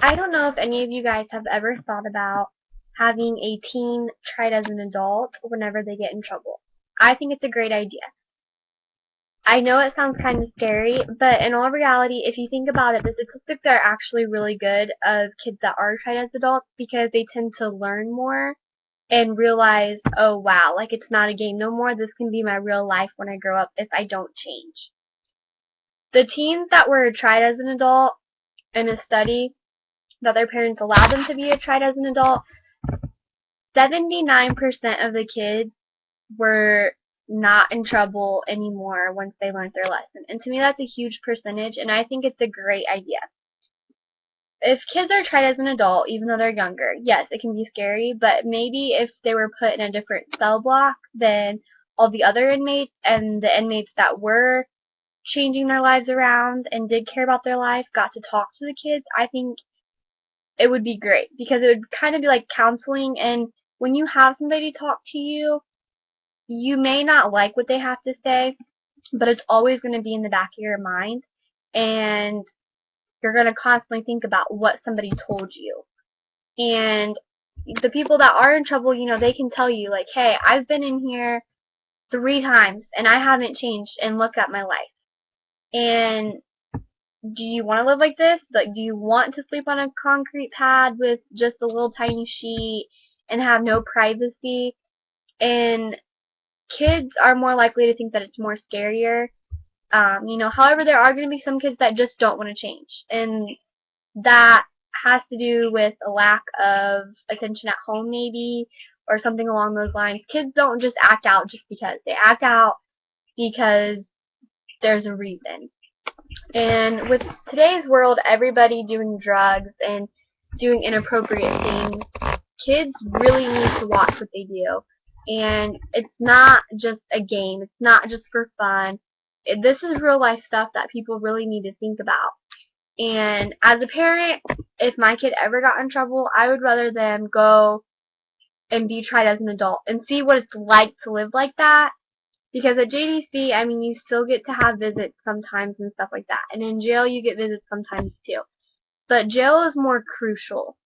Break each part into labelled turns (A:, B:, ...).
A: I don't know if any of you guys have ever thought about having a teen tried as an adult whenever they get in trouble. I think it's a great idea. I know it sounds kind of scary, but in all reality, if you think about it, the statistics are actually really good of kids that are tried as adults because they tend to learn more and realize, oh wow, like it's not a game no more. This can be my real life when I grow up if I don't change. The teens that were tried as an adult in a study that their parents allowed them to be tried as an adult, 79% of the kids were not in trouble anymore once they learned their lesson. And to me, that's a huge percentage, and I think it's a great idea. If kids are tried as an adult, even though they're younger, yes, it can be scary, but maybe if they were put in a different cell block than all the other inmates and the inmates that were changing their lives around and did care about their life got to talk to the kids, I think it would be great because it would kind of be like counseling. And when you have somebody talk to you, you may not like what they have to say, but it's always going to be in the back of your mind, and you're going to constantly think about what somebody told you. And the people that are in trouble, they can tell you, like, hey, I've been in here 3 times and I haven't changed, and look at my life. And do you want to live like this? Like, do you want to sleep on a concrete pad with just a little tiny sheet and have no privacy? And kids are more likely to think that it's more scarier. However, there are going to be some kids that just don't want to change, and that has to do with a lack of attention at home, maybe, or something along those lines. Kids don't just act out just because. They act out because there's a reason. And with today's world, everybody doing drugs and doing inappropriate things, kids really need to watch what they do. And it's not just a game. It's not just for fun. This is real life stuff that people really need to think about. And as a parent, if my kid ever got in trouble, I would rather them go and be tried as an adult and see what it's like to live like that. Because at JDC, I mean, you still get to have visits sometimes and stuff like that. And in jail, you get visits sometimes too. But jail is more crucial.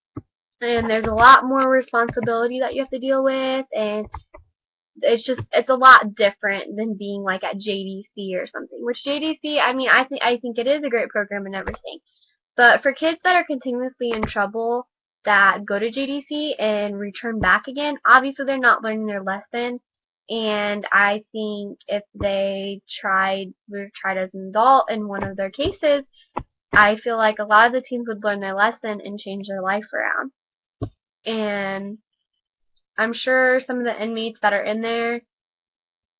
A: And there's a lot more responsibility that you have to deal with. And it's a lot different than being like at JDC or something. Which JDC, I mean, I think it is a great program and everything. But for kids that are continuously in trouble that go to JDC and return back again, obviously they're not learning their lesson. And I think if they were tried as an adult in one of their cases, I feel like a lot of the teens would learn their lesson and change their life around. And I'm sure some of the inmates that are in there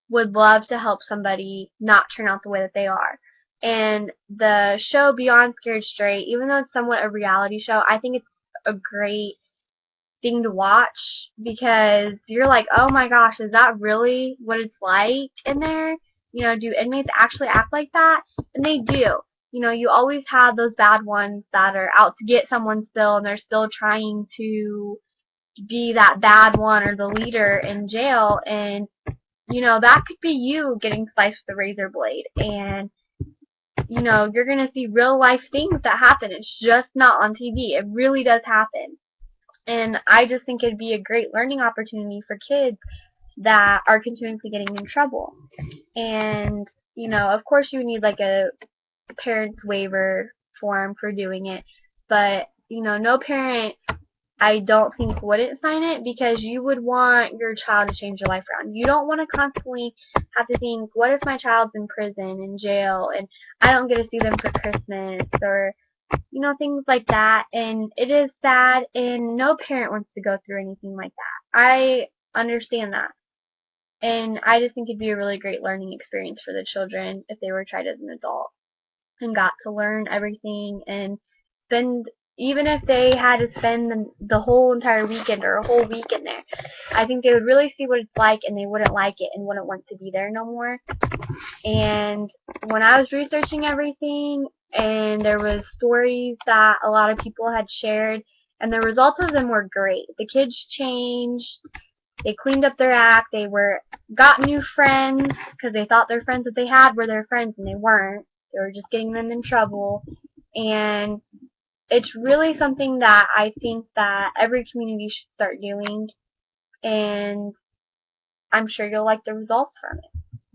A: would love to help somebody not turn out the way that they are. And the show Beyond Scared Straight, even though it's somewhat a reality show, I think it's a great thing to watch because you're like, oh my gosh, is that really what it's like in there? Do inmates actually act like that? And they do. You always have those bad ones that are out to get someone still, and they're still trying to be that bad one or the leader in jail. And that could be you getting sliced with a razor blade. And, you're going to see real life things that happen. It's just not on TV. It really does happen. And I just think it'd be a great learning opportunity for kids that are continuously getting in trouble. And, of course you need like a parent's waiver form for doing it. But, no parent I don't think wouldn't sign it because you would want your child to change your life around. You don't want to constantly have to think, what if my child's in prison, in jail, and I don't get to see them for Christmas, or, things like that. And it is sad, and no parent wants to go through anything like that. I understand that. And I just think it'd be a really great learning experience for the children if they were tried as an adult and got to learn everything and spend, even if they had to spend the whole entire weekend or a whole week in there, I think they would really see what it's like and they wouldn't like it and wouldn't want to be there no more. And when I was researching everything, and there was stories that a lot of people had shared, and the results of them were great. The kids changed. They cleaned up their act. Got new friends because they thought their friends that they had were their friends, and they weren't. They were just getting them in trouble. And it's really something that I think that every community should start doing, and I'm sure you'll like the results from it.